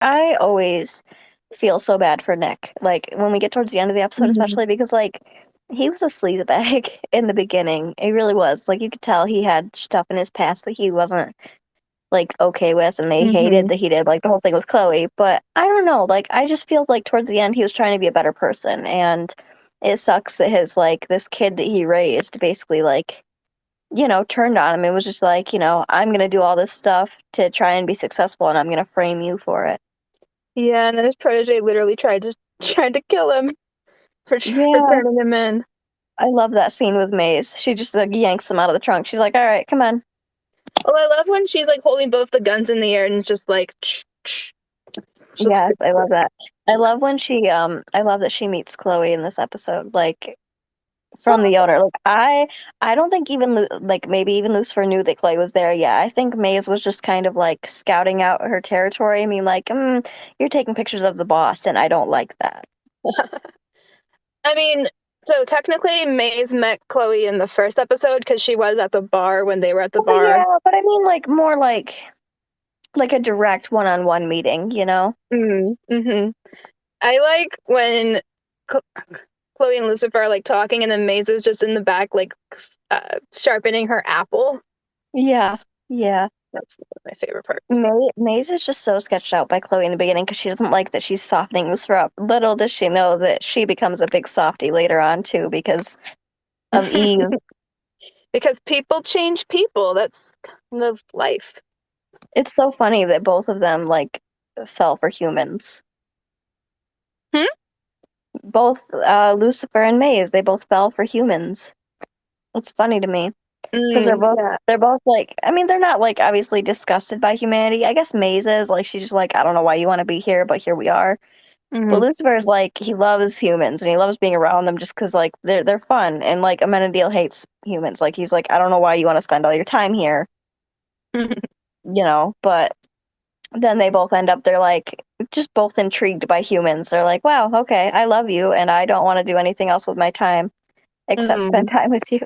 I always feel so bad for Nick. Like when we get towards the end of the episode, Mhm. especially because like he was a sleazebag in the beginning. He really was. Like you could tell he had stuff in his past that he wasn't like okay with, and they hated Mhm. that he did like the whole thing with Chloe. But I don't know. Like I just feel like towards the end he was trying to be a better person, and it sucks that his like this kid that he raised basically like turned on him and was just like, I'm gonna do all this stuff to try and be successful, and I'm gonna frame you for it. Yeah, and then his protege literally tried to kill him for Yeah. turning him in. I love that scene with Maze. She just like yanks him out of the trunk. She's like, "All right, come on." Well, I love when she's like holding both the guns in the air and just like she looks Yes, pretty I love cool. that. I love when I love that she meets Chloe in this episode, like from the Oh, owner. Like I don't think even like maybe even Lucifer knew that Chloe was there. Yeah, I think Maze was just kind of like scouting out her territory. I mean, like, you're taking pictures of the boss, and I don't like that. I mean, so technically Maze met Chloe in the first episode because she was at the bar when they were at the Well, bar. yeah, but I mean, like more like a direct one-on-one meeting, you know? Mm-hmm. I like when Ch- Chloe and Lucifer are like talking, and then Maze is just in the back, like sharpening her apple. Yeah, yeah. That's one of my favorite parts. Maze is just so sketched out by Chloe in the beginning because she doesn't like that she's softening Lucifer up. Little does she know that she becomes a big softie later on too because of Eve. Because people change people. That's kind of life. It's so funny that both of them like fell for humans. Hmm? Both Lucifer and Maze, they both fell for humans. It's funny to me because Yeah. they're both like, I mean, they're not like obviously disgusted by humanity. I guess Maze is like, she's just like, I don't know why you want to be here, but here we are. But Hmm. Lucifer's like he loves humans and he loves being around them just because like they're fun, and like Amenadiel hates humans. Like he's like, I don't know why you want to spend all your time here, but then they both end up they're like just both intrigued by humans. They're like, wow, okay, I love you and I don't want to do anything else with my time except spend Hmm. time with you.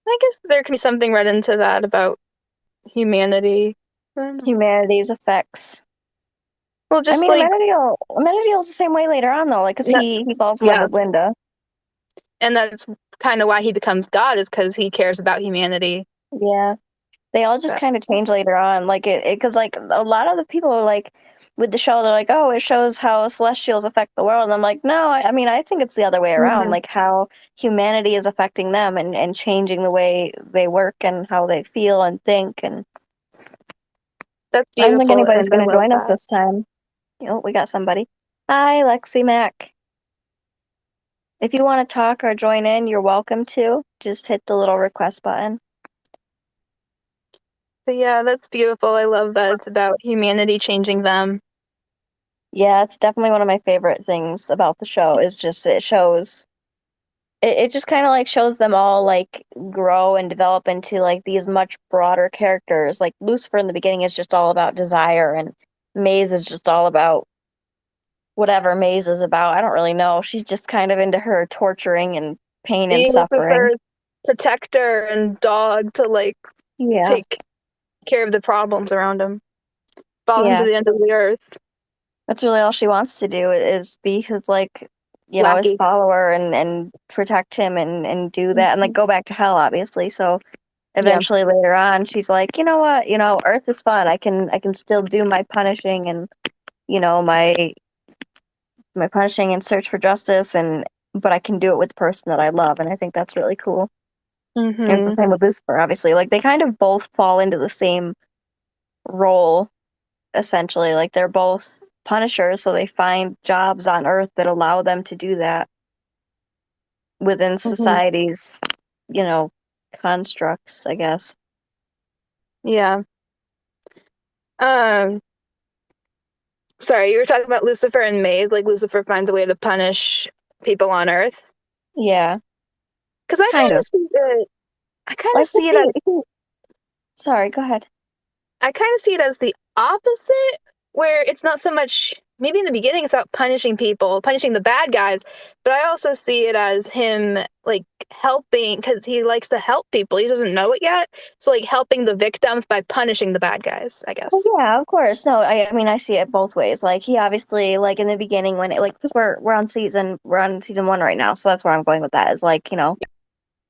I guess there can be something read into that about humanity. I don't know. Humanity's effects. Well, I just mean, like Amenadiel's the same way later on though, like because not, he falls in love yeah, with Linda. and that's kind of why he becomes God is because he cares about humanity. Yeah. They all just But kind of change later on, like because like a lot of the people are like, with the show, they're like, oh, it shows how celestials affect the world. And I'm like, no, I mean, I think it's the other way around, mhm, like how humanity is affecting them and changing the way they work and how they feel and think. And that's I don't think beautiful, anybody's and I going to love join us that. this time. We got somebody. Hi, Lexi Mac. If you want to talk or join in, you're welcome to. Just hit the little request button. But yeah, that's beautiful. I love that it's about humanity changing them. Yeah, it's definitely one of my favorite things about the show is just it just kind of like shows them all like grow and develop into like these much broader characters. Like Lucifer in the beginning is just all about desire, and Maze is just all about whatever Maze is about. I don't really know. She's just kind of into her torturing and pain and Being suffering. Lucifer's protector and dog to like Yeah, take care of the problems around him, fall him to yeah. the end of the earth. That's really all she wants to do is be his like, his Lackey. follower and protect him and do that and like Mhm. go back to hell, obviously. So Yeah. eventually later on she's like, you know what, Earth is fun. I can still do my punishing and my punishing and search for justice, and but I can do it with the person that I love, and I think that's really cool. And it's the Hmm. same with Lucifer, obviously. Like they kind of both fall into the same role, essentially. Like they're both punishers, so they find jobs on Earth that allow them to do that within Hmm. society's, you know, constructs, I guess. Yeah. Um, Sorry, you were talking about Lucifer and Maze, like Lucifer finds a way to punish people on Earth. Yeah, Because kind of. I kind of Like see it as sorry, go ahead. I kind of see it as the opposite, where it's not so much. maybe in the beginning it's about punishing people, punishing the bad guys, but I also see it as him like helping because he likes to help people. He doesn't know it yet, so like helping the victims by punishing the bad guys, I Well, guess. yeah, of course. No, I mean, I see it both ways. Like he obviously, like in the beginning when it, like, because we're on season one right now, so that's where I'm going with that. Is like,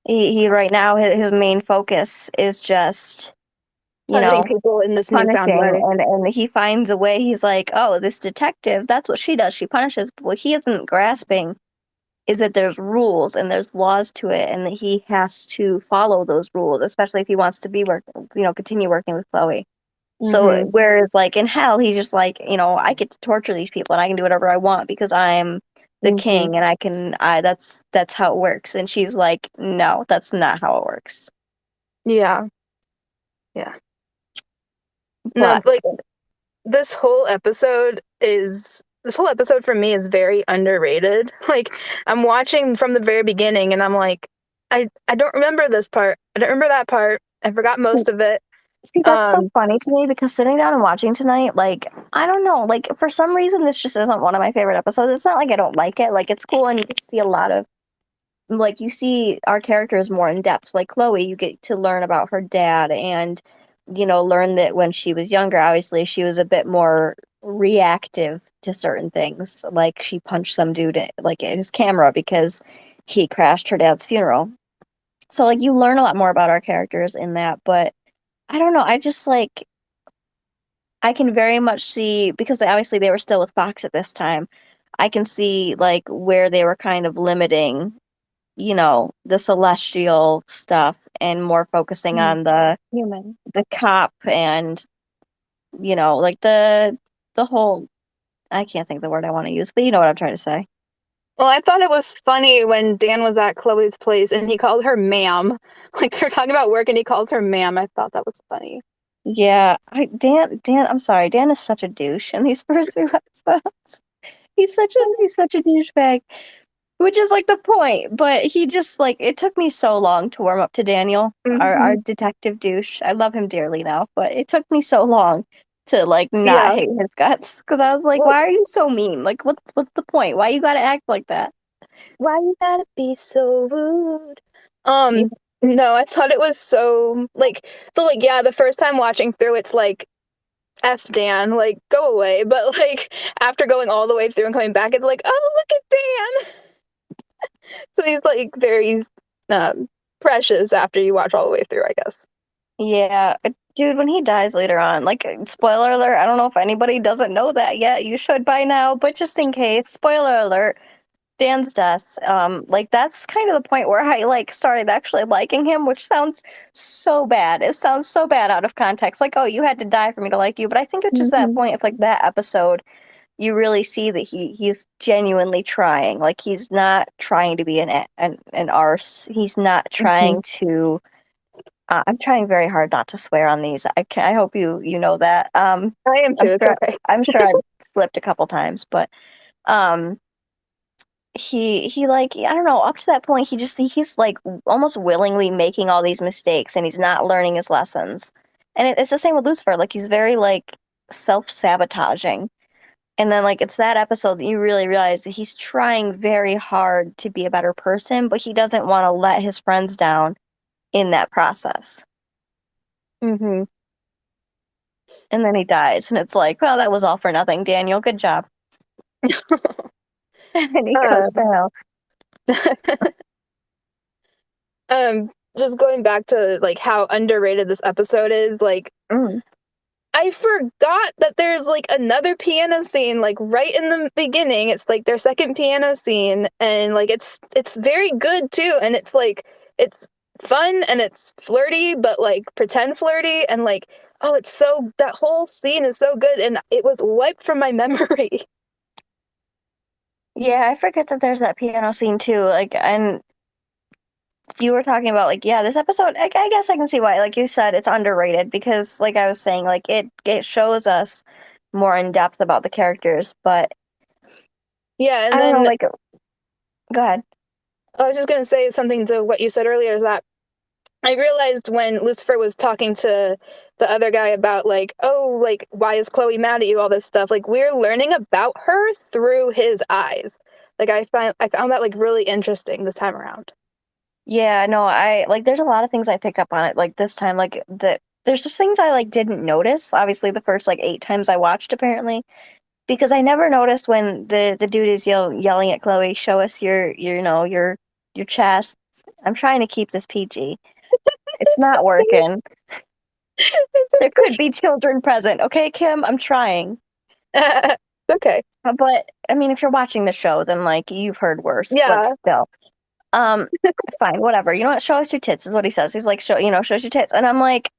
he right now his main focus is just, you Punishing know, people in this newfound punishing, way. and he finds a way. He's like, oh, this detective, that's what she does. She punishes. But what he isn't grasping is that there's rules and there's laws to it, and that he has to follow those rules, especially if he wants to continue working with Chloe. So Mm-hmm. whereas like in hell, he's just like, I get to torture these people and I can do whatever I want because I'm the Mm-hmm. king and that's how it works. And she's like, no, that's not how it works. Yeah. Yeah. No, But like this whole episode for me is very underrated. Like I'm watching from the very beginning and I'm like, I don't remember this part. I don't remember that part. I forgot see, most of it. see, that's so Um, funny to me because sitting down and watching tonight, like, I don't know, like for some reason this just isn't one of my favorite episodes. It's not like I don't like it. Like it's cool and you get to see a lot of like you see our characters more in depth. Like Chloe, you get to learn about her dad and learn that when she was younger, obviously she was a bit more reactive to certain things. Like she punched some dude like in his camera because he crashed her dad's funeral. So like you learn a lot more about our characters in that, but I don't know, I just like I can very much see because obviously they were still with Fox at this time. I can see like where they were kind of limiting the celestial stuff and more focusing Mm. on the Human. the cop and like the whole I can't think of the word I want to use, but you know what I'm trying to say. Well, I thought it was funny when Dan was at Chloe's place and he called her ma'am. Like they're talking about work and he calls her ma'am. I thought that was funny. Yeah, Dan, I'm sorry, Dan is such a douche in these first few episodes. He's such a douchebag. Which is like the point, but he just like it took me so long to warm up to Daniel, our Hmm. detective douche. I love him dearly now, but it took me so long to like not Yeah. hate his guts because I was like, Well, why are you so mean? Like, what's the point? Why you gotta act like that? why you gotta be so rude? Yeah, No, I thought it was so yeah, the first time watching through it's like F Dan, like go away. But like after going all the way through and coming back, it's like, oh look at Dan. So he's like very um precious after you watch all the way through, I guess. yeah, dude, when he dies later on, like spoiler alert, I don't know if anybody doesn't know that yet. You should by now, but just in case, spoiler alert. Dan's death, like that's kind of the point where I like started actually liking him, which sounds so bad. It sounds so bad out of context. Like, oh, you had to die for me to like you. But I think it's just that Hmm. point. It's like that episode, you really see that he's genuinely trying. Like he's not trying to be an arse. He's not Hmm. trying to. I'm trying very hard not to swear on these. I hope you know that. I am too. I'm It's sure okay. I'm sure I've slipped a couple times, but um he like I don't know, up to that point he's like almost willingly making all these mistakes and he's not learning his lessons. And it's the same with Lucifer, like he's very like self-sabotaging. And then like it's that episode that you really realize that he's trying very hard to be a better person, but he doesn't want to let his friends down in that process. Hmm. And then he dies and it's like, well, that was all for nothing, Daniel. Good job. And he goes to um, hell. just going back to like how underrated this episode is, like Mm. I forgot that there's like another piano scene like right in the beginning. It's like their second piano scene and like it's very good too and it's like it's fun and it's flirty but like pretend flirty and like oh it's so that whole scene is so good and it was wiped from my memory. Yeah, I forget that there's that piano scene too. Like, and you were talking about like yeah this episode I guess I can see why like you said it's underrated because like I was saying like it shows us more in depth about the characters but Yeah, I and don't know then like go ahead. I was just gonna say something to what you said earlier is that I realized when Lucifer was talking to the other guy about like, oh, like why is Chloe mad at you? All this stuff. Like we're learning about her through his eyes. Like I found that like really interesting this time around. Yeah, no, I like there's a lot of things I picked up on it like this time, like there's just things I like didn't notice, obviously the first like 8 times I watched apparently, because I never noticed when the dude is yelling at Chloe, show us your chest. I'm trying to keep this PG. It's not working. There could be children present. Okay, Kim, I'm trying. Okay. But I mean, if you're watching the show, then like you've heard worse, but Yeah. still. Um, fine, whatever. You know what? Show us your tits is what he says. He's like, show us your tits. And I'm like,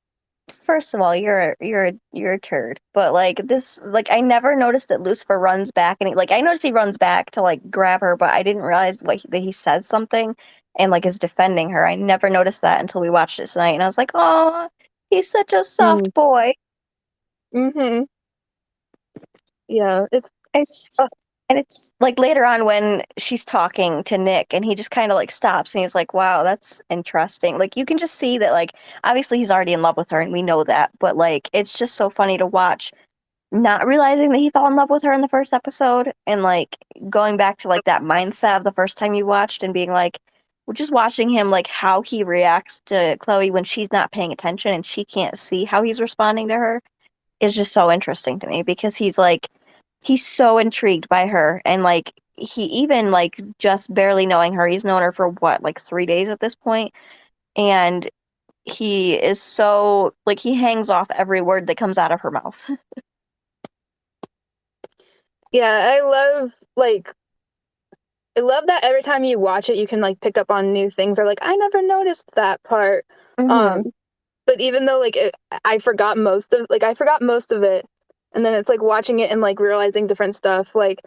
first of all, you're a turd. But like this, like I never noticed that Lucifer runs back, and I noticed he runs back to like grab her, but I didn't realize like that he says something and like is defending her. I never noticed that until we watched it tonight, and I was like, oh, he's such a Mm. soft boy. Mm-hmm. Yeah. It's and it's like later on when she's talking to Nick and he just kind of like stops and he's like, "Wow, that's interesting." Like you can just see that like obviously he's already in love with her and we know that, but like it's just so funny to watch not realizing that he fell in love with her in the first episode and like going back to like that mindset of the first time you watched and being like we're just watching him like how he reacts to Chloe when she's not paying attention and she can't see how he's responding to her is just so interesting to me because he's so intrigued by her and like he even like just barely knowing her, he's known her for what, like 3 days at this point, and he is so like he hangs off every word that comes out of her mouth. Yeah, I love that every time you watch it you can like pick up on new things or like I never noticed that part. Hmm. Um but even though I forgot most of it and then it's like watching it and like realizing different stuff. Like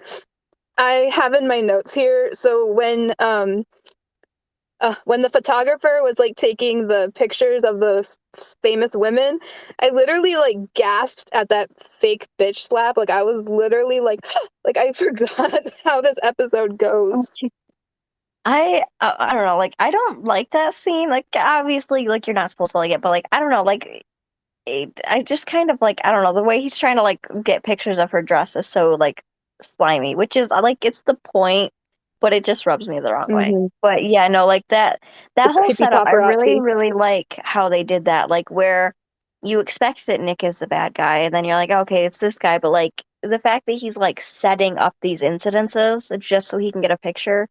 I have in my notes here, so when the photographer was like taking the pictures of the famous women, I literally like gasped at that fake bitch slap. Like I was literally like, like I forgot how this episode goes. I don't know, like I don't like that scene. Like obviously like you're not supposed to like it, but like I don't know, like I just kind of like I don't know the way he's trying to like get pictures of her dress is so like slimy, which is like it's the point, but it just rubs me the wrong way. Mm-hmm. But yeah, no, like The that whole creepy setup, I really paparazzi. really like how they did that. Like where you expect that Nick is the bad guy, and then you're like, okay, it's this guy, but like the fact that he's like setting up these incidences just so he can get a picture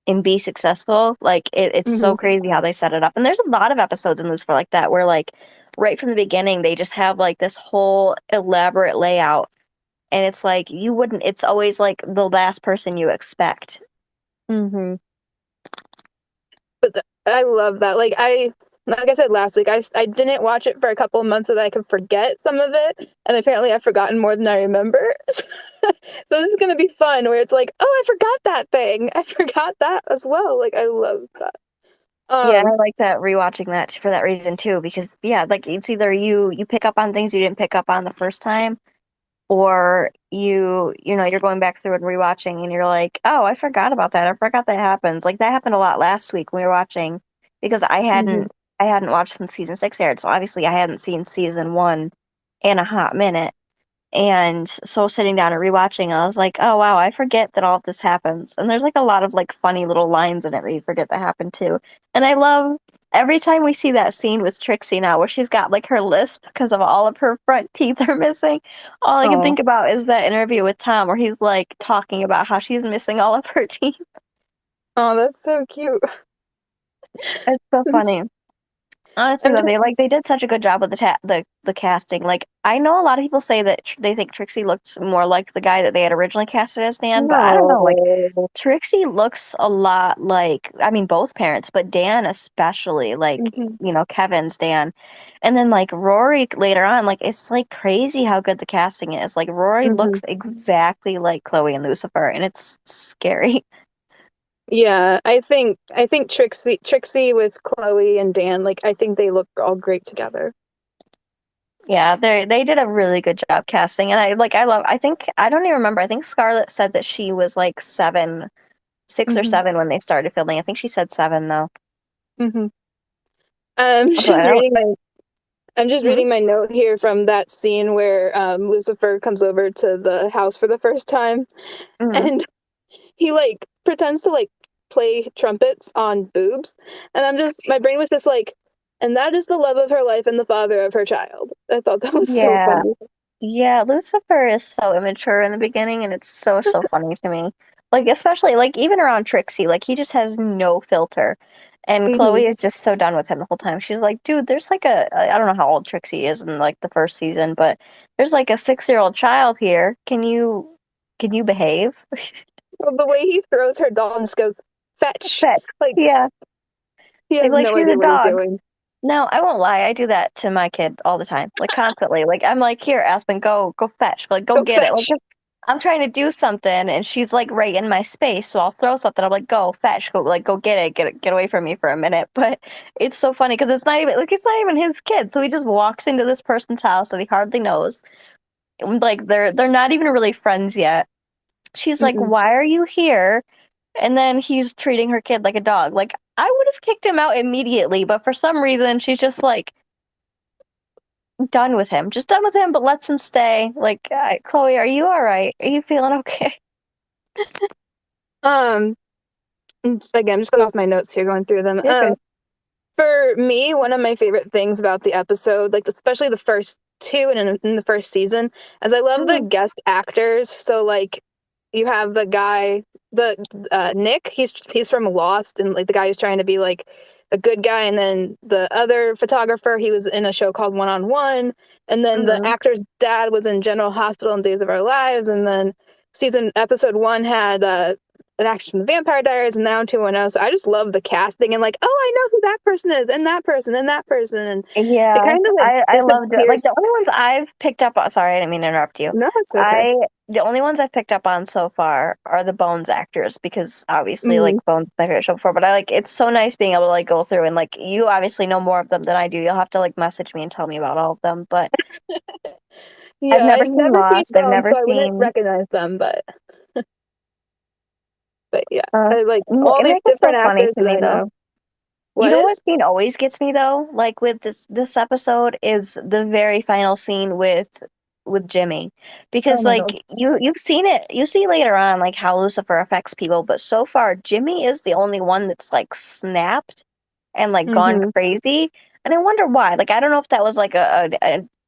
and be successful. Like it's Mm-hmm. so crazy how they set it up. And there's a lot of episodes in this for like that where like right from the beginning they just have like this whole elaborate layout and it's like you wouldn't it's always like the last person you expect. Mm-hmm. I love that. Like I said last week, I didn't watch it for a couple of months so that I could forget some of it, and apparently I've forgotten more than I remember. So this is gonna be fun, where it's like, oh, I forgot that thing. I forgot that as well. Like I love that. Yeah, Um. I like that rewatching that for that reason too because yeah, like it's either you pick up on things you didn't pick up on the first time or you're going back through and rewatching and you're like, "Oh, I forgot about that. I forgot that happens." Like that happened a lot last week when we were watching because Mhm. I hadn't watched since season 6 aired, so obviously I hadn't seen season 1 in a hot minute. And so sitting down and rewatching, I was like, "Oh wow, I forget that all of this happens." And there's like a lot of like funny little lines in it that you forget that happen too. And I love every time we see that scene with Trixie now where she's got like her lisp because of all of her front teeth are missing. All I can Oh. think about is that interview with Tom where he's like talking about how she's missing all of her teeth. Oh, that's so cute. It's so funny. Honestly, I'm though, just they did such a good job with the casting. Like, I know a lot of people say that they think Trixie looks more like the guy that they had originally casted as Dan, but I don't know. Like, no. Trixie looks a lot like, I mean, both parents, but Dan especially, like, Hmm. Kevin's Dan. And then like Rory later on, like it's like crazy how good the casting is. Like Rory Hmm. looks exactly like Chloe and Lucifer, and it's scary. Yeah, I think Trixie with Chloe and Dan, like I think they look all great together. Yeah, they did a really good job casting, and I think I don't even remember. I think Scarlett said that she was like 6 or Hmm. 7 when they started filming. I think she said 7 though. Hmm. So I don't. I'm just Mhm. reading my note here from that scene where Lucifer comes over to the house for the first time, Mhm. and he like pretends to like play trumpets on boobs, and my brain was just like, and that is the love of her life and the father of her child. I thought that was so Yeah. funny. Yeah, Lucifer is so immature in the beginning, and it's so funny to me. Like, especially like even around Trixie, like he just has no filter, and Hmm. Chloe is just so done with him the whole time. She's like, dude, there's like I don't know how old Trixie is in like the first season, but there's like a 6-year-old child here. Can you behave? Well, the way he throws her doll and just goes fetch, Fetch. like Yeah, he has like no she's a idea what he's dog. doing. No, I won't lie. I do that to my kid all the time, like constantly. Like I'm like, here, Aspen, go fetch, like go Go get it. Like fetch. just, I'm trying to do something, and she's like right in my space, so I'll throw something. I'm like, go fetch, go like go get it, get away from me for a minute. But it's so funny because it's not even his kid, so he just walks into this person's house that he hardly knows. And, like they're not even really friends yet. She's like, Mm-mm. why are you here? And then he's treating her kid like a dog. Like I would have kicked him out immediately, but for some reason she's just like done with him. Just done with him, but lets him stay. Like, Chloe, are you all right? Are you feeling okay? Um, Again, I'm just going off my notes here, going through them. You're good. For me, one of my favorite things about the episode, like especially the first two and in the first season, is I love the Mhm, guest actors. So like you have the guy, the Nick, he's from Lost, and like the guy who's trying to be like a good guy, and then the other photographer, he was in a show called One on One, and then the mhm. actor's dad was in General Hospital and Days of Our Lives, and then episode one had an actor from the Vampire Diaries and now 210. So I just love the casting and like, oh, I know who that person is, and that person, and that person, and it Yeah, kind of like I loved it. Like disappears. the only ones I've picked up on, sorry, I didn't mean to interrupt you. No, it's okay. I The only ones I've picked up on so far are the Bones actors because obviously Mm. like Bones is my favorite show before, but I like it's so nice being able to like go through and like you obviously know more of them than I do. You'll have to like message me and tell me about all of them, but I've Yeah, never I've seen never seen Lost. I've Bones, never so I wouldn't seen recognize them, but yeah, I like all it these makes it so different funny actors to that me I though. know. You What know what is? scene always gets me though? Like with this episode is the very final scene with Jimmy. Oh Because my like god. you've seen it, you see later on like how Lucifer affects people, but so far Jimmy is the only one that's like snapped and like gone Mm-hmm. crazy. And I wonder why. Like I don't know if that was like a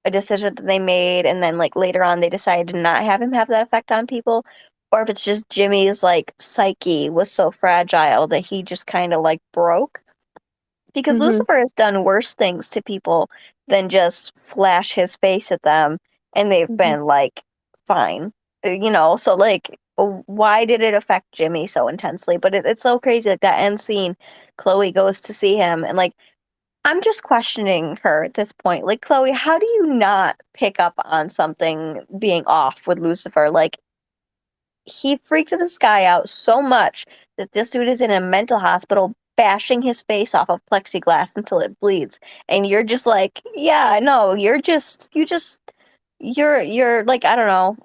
decision that they made and then like later on they decided to not have him have that effect on people, or if it's just Jimmy's like psyche was so fragile that he just kind of like broke because Mm-hmm. Lucifer has done worse things to people than just flash his face at them, and they've Mm-hmm. been like, fine. So like, why did it affect Jimmy so intensely? But it's so crazy. Like that end scene, Chloe goes to see him, and like, I'm just questioning her at this point. Like, Chloe, how do you not pick up on something being off with Lucifer? Like, he freaked this guy out so much that this dude is in a mental hospital bashing his face off of plexiglass until it bleeds. And you're just like, yeah, no, you're like, I don't know,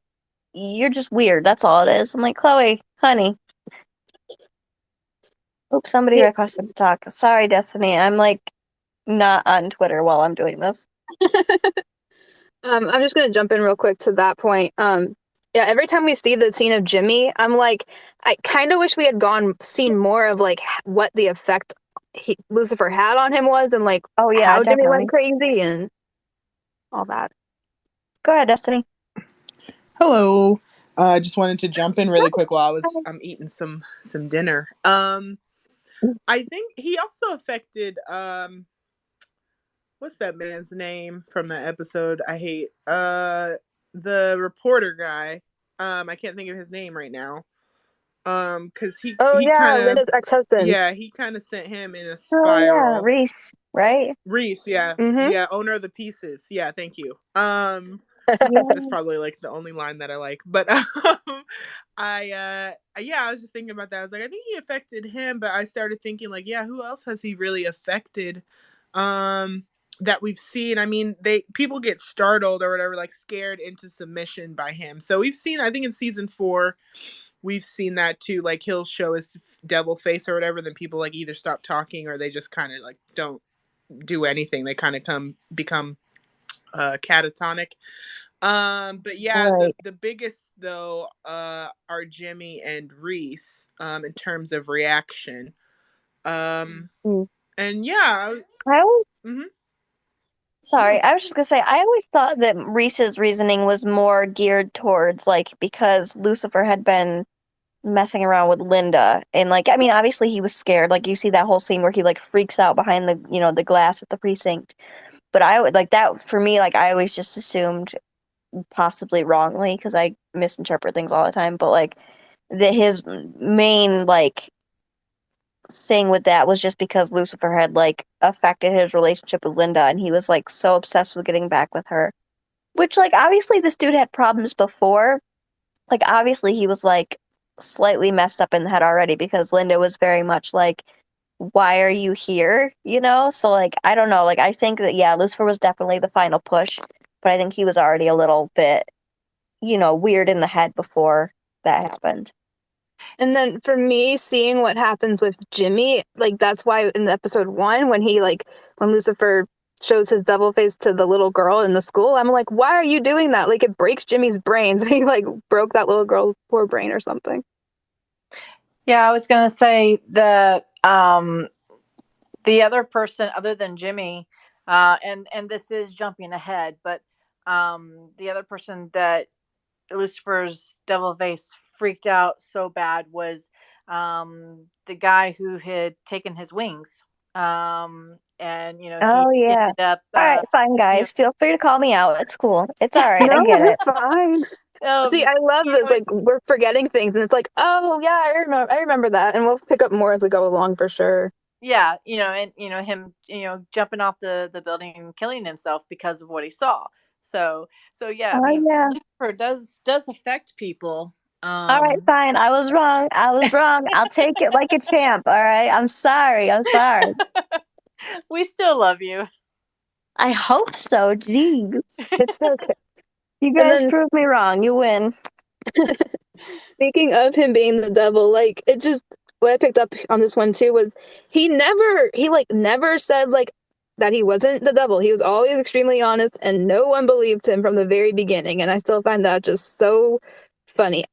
you're just weird. That's all it is. I'm like, Chloe, honey. Oops, somebody Yeah. requested to talk. Sorry, Destiny. I'm like not on Twitter while I'm doing this. I'm just gonna jump in real quick to that point. Yeah, every time we see the scene of Jimmy, I'm like, I kind of wish we had seen more of like what the effect Lucifer had on him was, and like Oh yeah, how Jimmy went definitely. crazy and all that. Go ahead, Destiny. Hello. I just wanted to jump in really quick while I'm eating some dinner. I think he also affected what's that man's name from that episode I hate? The reporter guy. I can't think of his name right now. Cuz Oh he yeah, kind of Linda's ex-husband. yeah, he kind of sent him in a Oh yeah, spiral. Reese, right? Reese, yeah. Mm-hmm. Yeah, owner of the pieces. Yeah, thank you. That's Yeah. probably like the only line that I like. But I was just thinking about that. I was like, I think he affected him, but I started thinking like, yeah, who else has he really affected? That we've seen. I mean, people get startled or whatever, like scared into submission by him. So we've seen, I think in season 4, we've seen that too. Like he'll show his devil face or whatever, then people like either stop talking or they just kind of like don't do anything. They kind of become catatonic. But yeah, Right. the biggest though are Jimmy and Reese in terms of reaction. Um, Mm. and yeah, I always, mhm. No. sorry, I was just gonna say, I always thought that Reese's reasoning was more geared towards like because Lucifer had been messing around with Linda and like I mean obviously he was scared. Like you see that whole scene where he like freaks out behind the the glass at the precinct. But I would like that for me, like I always just assumed possibly wrongly because I misinterpret things all the time, but like that his main like thing with that was just because Lucifer had like affected his relationship with Linda and he was like so obsessed with getting back with her. Which like obviously this dude had problems before. Like obviously he was like slightly messed up in the head already because Linda was very much like, why are you here? So like I don't know, like I think that yeah, Lucifer was definitely the final push, but I think he was already a little bit, weird in the head before that happened. And then for me, seeing what happens with Jimmy, like that's why in episode one, when Lucifer shows his devil face to the little girl in the school, I'm like, why are you doing that? Like it breaks Jimmy's brains. He like broke that little girl's poor brain or something. Yeah, I was gonna say the other person other than Jimmy, and this is jumping ahead, but the other person that Lucifer's devil face freaked out so bad was the guy who had taken his wings. And he Oh yeah. ended up All right, fine you guys. Feel free to call me out. It's cool. It's all right. No, I get you're it. fine. See, know, I love you this. know Like we're forgetting things, and it's like, oh yeah, I remember that, and we'll pick up more as we go along for sure. yeah, and him, jumping off the building and killing himself because of what he saw. So yeah, I Oh mean, yeah. Lucifer does affect people. All right, fine. I was wrong. I was wrong. I'll take it like a champ. All right. I'm sorry. I'm sorry. We still love you. I hope so. Jeez. It's okay. You And guys then proved me wrong. You win. speaking of him being the devil, like it just what I picked up on this one too was he never said like that he wasn't the devil. He was always extremely honest and no one believed him from the very beginning. And I still find that just so funny.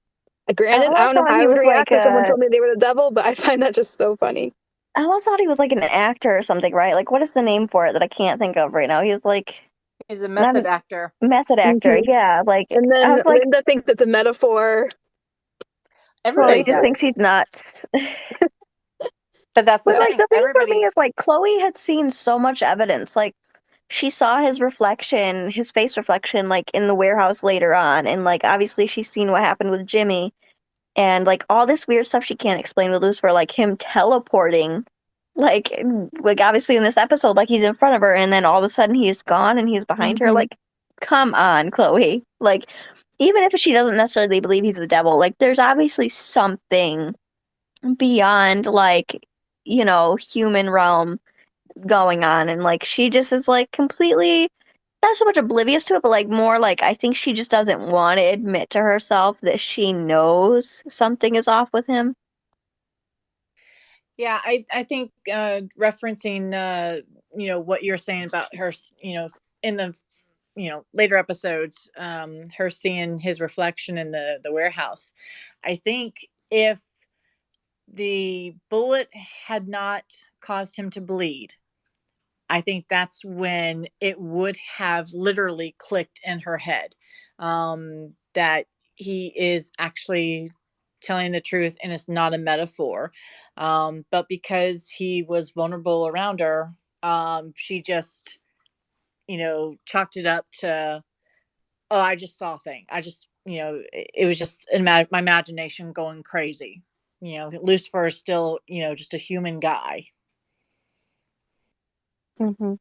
I Granted, I always don't know thought how he I would was like react if someone a. told me they were the devil, but I find that just so funny. I always thought he was like an actor or something, right? Like, what is the name for it that I can't think of right now? He's like He's a not method actor. a method actor. Hmm. Yeah. Like, And I then was like, Linda thinks it's a metaphor. Chloe Everybody just thinks does. he's nuts. But that's the But like thing. the thing for me Everybody. is like Chloe had seen so much evidence. Like she saw his reflection, his face reflection, like in the warehouse later on, and like obviously she's seen what happened with Jimmy and like all this weird stuff she can't explain with Lucifer, like him teleporting, like obviously in this episode, like he's in front of her and then all of a sudden he's gone and he's behind her. Hmm. Like, come on, Chloe. Like, even if she doesn't necessarily believe he's the devil, like there's obviously something beyond like human realm going on and like she just is like completely not so much oblivious to it but like more like I think she just doesn't want to admit to herself that she knows something is off with him. Yeah, I think referencing what you're saying about her, in the later episodes, her seeing his reflection in the warehouse. I think if the bullet had not caused him to bleed, I think that's when it would have literally clicked in her head, that he is actually telling the truth and it's not a metaphor. But because he was vulnerable around her, she just, chalked it up to, oh, I just saw a thing. I just, it was just my imagination going crazy. Lucifer is still, just a human guy. Hmm.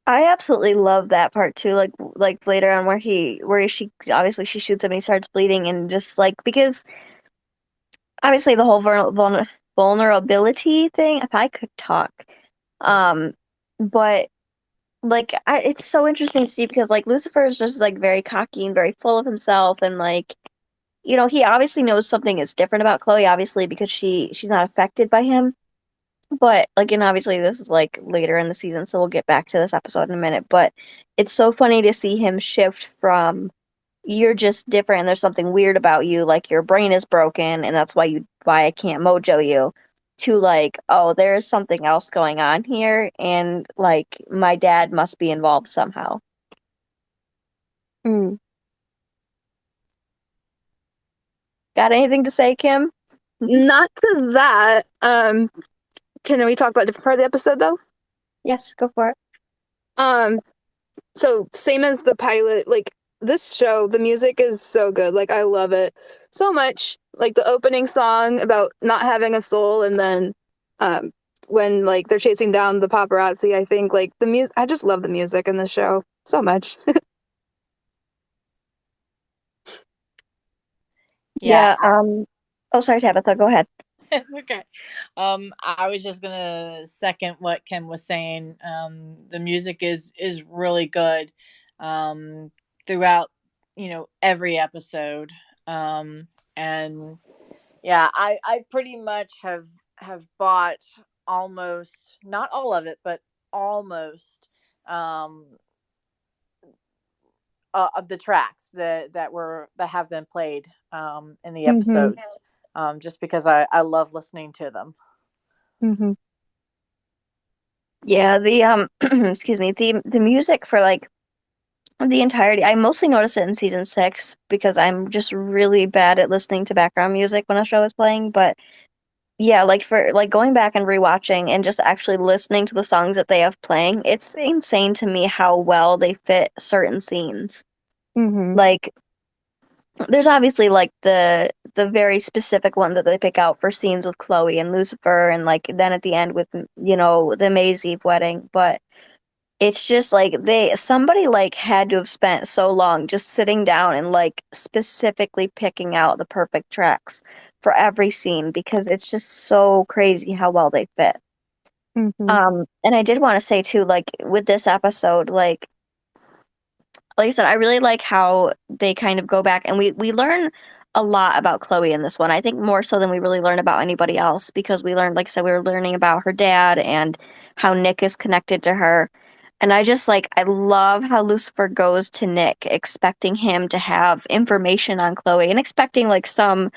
I absolutely love that part too, like later on where she obviously she shoots him and he starts bleeding and just like because obviously the whole vulnerability thing if I could talk um but like it's so interesting to see because like Lucifer is just like very cocky and very full of himself and like he obviously knows something is different about Chloe obviously because she's not affected by him But like, and obviously this is like later in the season, so we'll get back to this episode in a minute. But it's so funny to see him shift from you're just different and there's something weird about you, like your brain is broken and that's why I can't mojo you, to like, oh, there's something else going on here and like my dad must be involved somehow. Mm. Got anything to say, Kim? Not to that. Can we talk about a different part of the episode though? Yes, go for it. Um, so same as the pilot, like this show, the music is so good. Like I love it so much. Like the opening song about not having a soul, and then um when like they're chasing down the paparazzi, I think like the music, I just love the music in the show so much. Yeah, oh sorry, Tabitha, go ahead. It's okay. I was just gonna second what Kim was saying. The music is really good throughout, every episode. And yeah, I pretty much have bought almost, not all of it, but almost um of the tracks that have been played in the Mm-hmm. episodes, just because I love listening to them. Mm-hmm. Yeah, the excuse me, the music for like the entirety. I mostly notice it in season 6 because I'm just really bad at listening to background music when a show is playing, but yeah, like for like going back and rewatching and just actually listening to the songs that they have playing, it's insane to me how well they fit certain scenes. Mm-hmm. Like there's obviously like the very specific ones that they pick out for scenes with Chloe and Lucifer and like then at the end with the Maze Eve wedding, but it's just like somebody like had to have spent so long just sitting down and like specifically picking out the perfect tracks for every scene because it's just so crazy how well they fit. Mm-hmm. And I did want to say too, like with this episode, like I said, I really like how they kind of go back and we learn a lot about Chloe in this one. I think more so than we really learn about anybody else because we learned, like I said, we were learning about her dad and how Nick is connected to her. And I just like I love how Lucifer goes to Nick expecting him to have information on Chloe and expecting like some,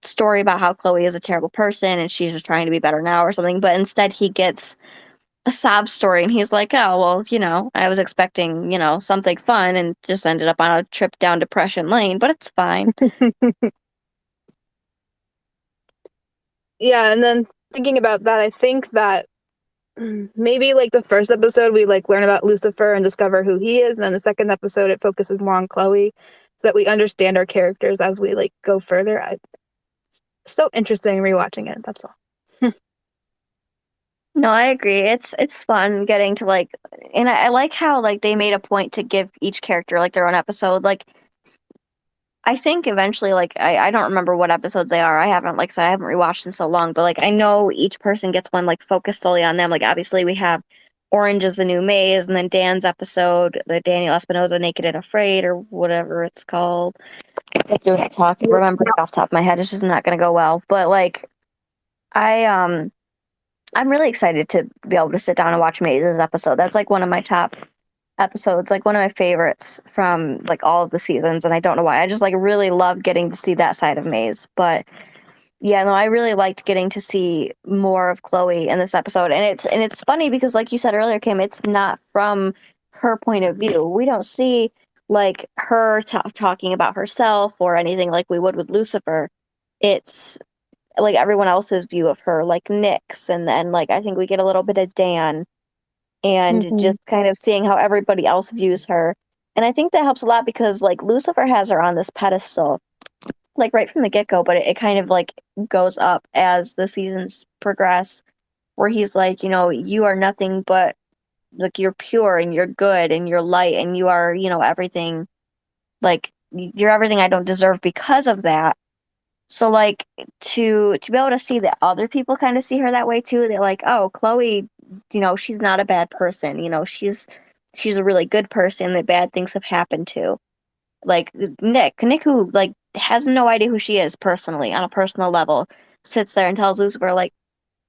story about how Chloe is a terrible person and she's just trying to be better now or something, but instead he gets a sob story and he's like, "Oh, well, I was expecting, something fun and just ended up on a trip down Depression Lane, but it's fine." Yeah, and then thinking about that, I think that maybe like the first episode we like learn about Lucifer and discover who he is, and then the second episode it focuses more on Chloe so that we understand our characters as we like go further. So interesting rewatching it, that's all. No, I agree. It's fun getting to like and I like how like they made a point to give each character like their own episode. Like I think eventually, like I don't remember what episodes they are. I haven't, like I said, I haven't rewatched in so long, but like I know each person gets one like focused solely on them. Like obviously we have Orange is the New Maze, and then Dan's episode, the Daniel Espinosa Naked and Afraid or whatever it's called. Just doing it talk, remembering off the top of my head, it's just not gonna go well. But like I I'm really excited to be able to sit down and watch Maze's episode. That's like one of my top episodes, like one of my favorites from like all of the seasons, and I don't know why. I just like really love getting to see that side of Maze. But yeah, no, I really liked getting to see more of Chloe in this episode. And it's funny because like you said earlier, Kim, it's not from her point of view. We don't see like her talking about herself or anything like we would with Lucifer. It's like everyone else's view of her, like Nick's, and then like I think we get a little bit of Dan and Mm-hmm. just kind of seeing how everybody else views her. And I think that helps a lot because like Lucifer has her on this pedestal, like right from the get-go, but it kind of like goes up as the seasons progress, where he's like, you are nothing but like you're pure and you're good and you're light and you are, everything, like you're everything I don't deserve because of that. So like to be able to see that other people kind of see her that way too, they're like, oh, Chloe, she's not a bad person. She's a really good person that bad things have happened to. Like Nick, who like has no idea who she is personally on a personal level, sits there and tells Lucifer like,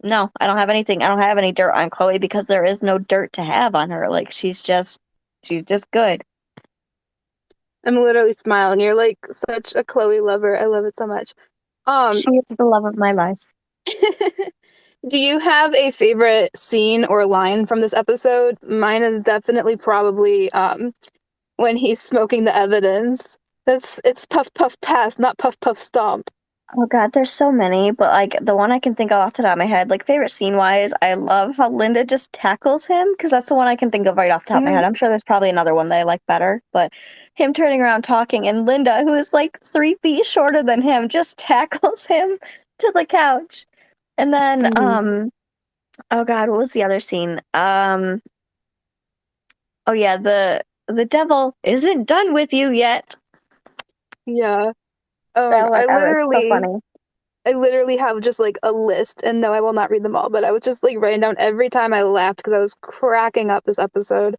no, I don't have anything. I don't have any dirt on Chloe because there is no dirt to have on her. Like she's just good. I'm literally smiling. You're like such a Chloe lover. I love it so much. She is the love of my life. Do you have a favorite scene or line from this episode? Mine is definitely probably when he's smoking the evidence. It's puff puff pass, not puff puff stomp. Oh God, there's so many, but like the one I can think of off the top of my head, like favorite scene wise, I love how Linda just tackles him because that's the one I can think of right off the top of my head. I'm sure there's probably another one that I like better, but him turning around talking and Linda, who is like 3 feet shorter than him, just tackles him to the couch. And then, oh God, what was the other scene? Oh yeah, the devil isn't done with you yet. Yeah. Oh my That God. one, oh, it's so funny. I literally have just like a list, and no, I will not read them all, but I was just like writing down every time I laughed because I was cracking up this episode.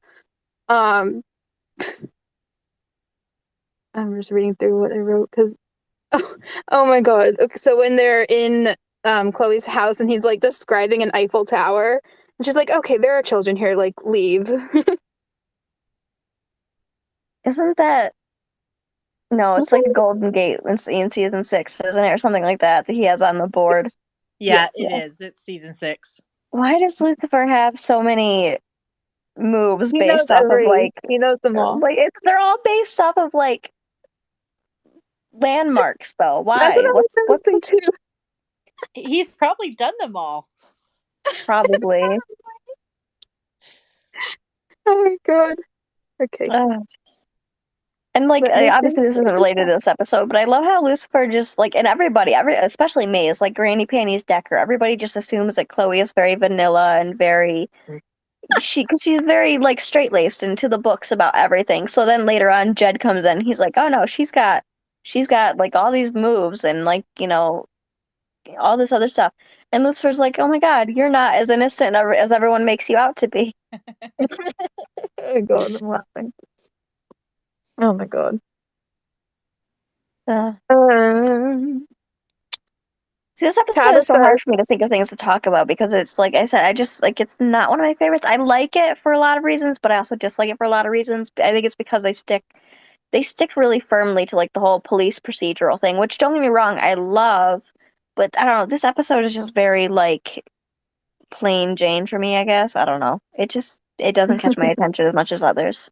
Um, I'm just reading through what I wrote because oh my God. Okay, so when they're in Chloe's house and he's like describing an Eiffel Tower, and she's like, "Okay, there are children here, like leave." Isn't that no, it's like a Golden Gate in season 6, isn't it? Or something like that he has on the board. Yeah, Yes, it is. It's season 6. Why does Lucifer have so many moves He knows based off of he knows them all. they're all based off of like landmarks though. That's what Why? I was What's thinking too. He's probably done them all. probably Oh my God. Okay. and like Let me obviously think. this isn't related to this episode, but I love how Lucifer just like and especially Maze, like Granny Panties Decker, everybody just assumes that Chloe is very vanilla and very because she's very like straight laced into the books about everything. So then later on, Jed comes in. He's like, "Oh no, she's got like all these moves and like all this other stuff." And Lucifer's like, "Oh my God, you're not as innocent as everyone makes you out to be." Oh God, I'm laughing. Oh my God. Uh, Um, See, this episode is so hard for me to think of things to talk about because it's like I said, I just like it's not one of my favorites. I like it for a lot of reasons, but I also dislike it for a lot of reasons. I think it's because they stick really firmly to like the whole police procedural thing, which don't get me wrong, I love, but I don't know, this episode is just very like plain Jane for me, I guess. I don't know. It doesn't catch my attention as much as others.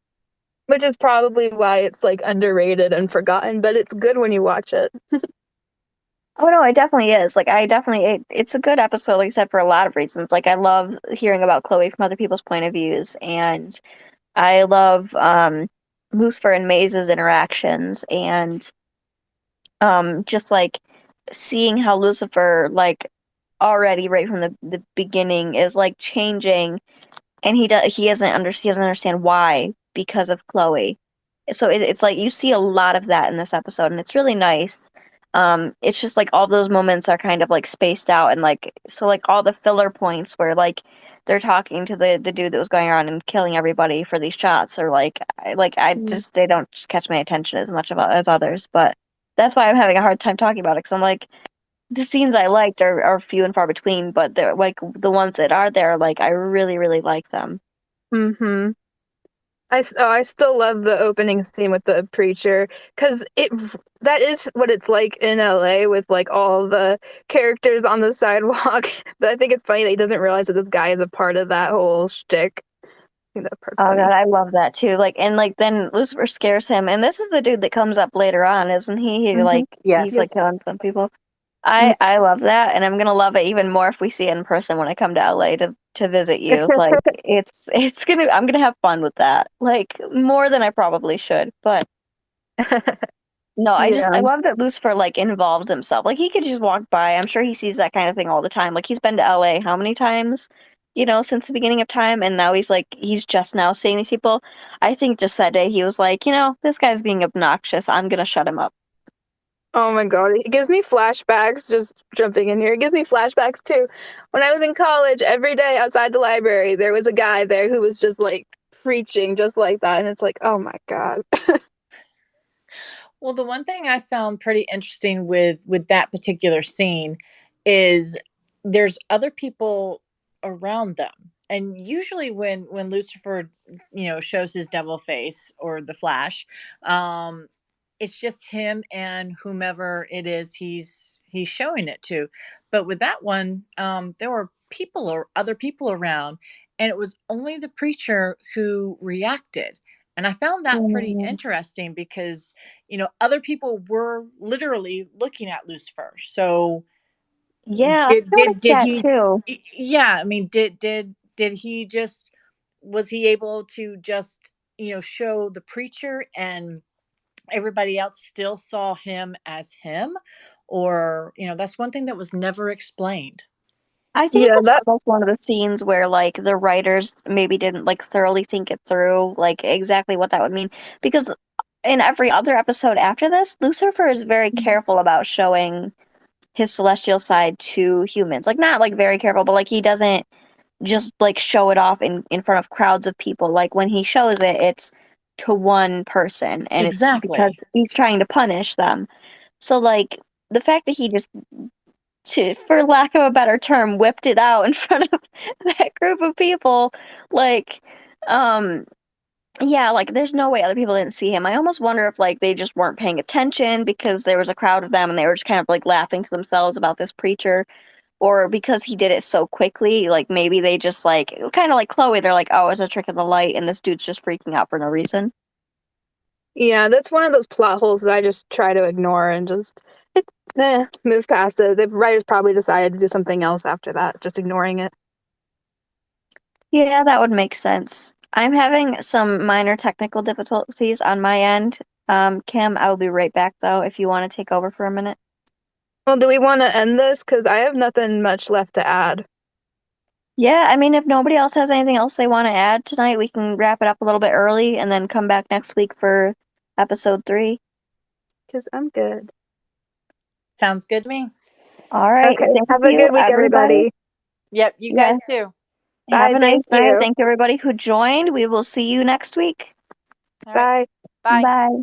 which is probably why it's like underrated and forgotten, but it's good when you watch it. Oh no, it definitely is. Like it's a good episode, like I said, for a lot of reasons. Like I love hearing about Chloe from other people's point of views, and I love Lucifer and Maze's interactions, and just like seeing how Lucifer like already right from the beginning is like changing, and he doesn't understand why because of Chloe. So it's like you see a lot of that in this episode, and it's really nice. It's just like all those moments are kind of like spaced out, and like so like all the filler points where like they're talking to the dude that was going around and killing everybody for these shots, or I just they don't just catch my attention as much as others, but that's why I'm having a hard time talking about it because I'm like the scenes I liked are few and far between, but they're like the ones that are there, like I really, really like them. Mm-hmm. I still love the opening scene with the preacher because that is what it's like in LA with like all the characters on the sidewalk. But I think it's funny that he doesn't realize that this guy is a part of that whole shtick. I think that part's Oh funny. God, I love that too. Like and like then Lucifer scares him, and this is the dude that comes up later on, isn't he? He's Yes. like killing some people. Mm. I love that, and I'm gonna love it even more if we see it in person when I come to LA to visit you. Like I'm gonna have fun with that. Like more than I probably should, but no, I Yeah. love that Lucifer like involves himself. Like he could just walk by. I'm sure he sees that kind of thing all the time. Like he's been to LA how many times, since the beginning of time, and now he's just now seeing these people. I think just that day he was like, this guy's being obnoxious. I'm gonna shut him up. Oh my God. It gives me flashbacks, just jumping in here. It gives me flashbacks too. When I was in college, every day outside the library, there was a guy there who was just like preaching just like that. And it's like, oh my God. Well, the one thing I found pretty interesting with that particular scene is there's other people around them. And usually when Lucifer, shows his devil face, or the Flash, it's just him and whomever it is he's showing it to. But with that one, there were people or other people around, and it was only the preacher who reacted. And I found that pretty Mm. interesting because, other people were literally looking at Lucifer. So Yeah, I did noticed did that he too. yeah, I mean, did he just, was he able to just, show the preacher, and everybody else still saw him as him? Or, that's one thing that was never explained. I think Yeah, that's that almost one of the scenes where like the writers maybe didn't like thoroughly think it through, like exactly what that would mean. Because in every other episode after this, Lucifer is very careful about showing his celestial side to humans. Like not like very careful, but like he doesn't just like show it off in front of crowds of people. Like when he shows it, it's to one person, and it's because Exactly. he's trying to punish them. So like the fact that he just, to for lack of a better term, whipped it out in front of that group of people, like um yeah, like there's no way other people didn't see him. I almost wonder if like they just weren't paying attention because there was a crowd of them and they were just kind of like laughing to themselves about this preacher, or because he did it so quickly, like maybe they just like kind of like Chloe, they're like, oh, it's a trick of the light and this dude's just freaking out for no reason. yeah, that's one of those plot holes that I just try to ignore and just move past it. The writers probably decided to do something else after that, just ignoring it. Yeah, that would make sense. I'm having some minor technical difficulties on my end. Kim, I will be right back though if you want to take over for a minute. Well, do we want to end this? Because I have nothing much left to add. Yeah, I mean, if nobody else has anything else they want to add tonight, we can wrap it up a little bit early and then come back next week for episode 3. Because I'm good. Sounds good to me. All right. Okay, Thank have a you, good week, everybody. everybody. Yep, you Yeah. guys too. Have Bye, a thank nice night. you. Thank you, everybody who joined. We will see you next week. All right. Bye. Bye. Bye.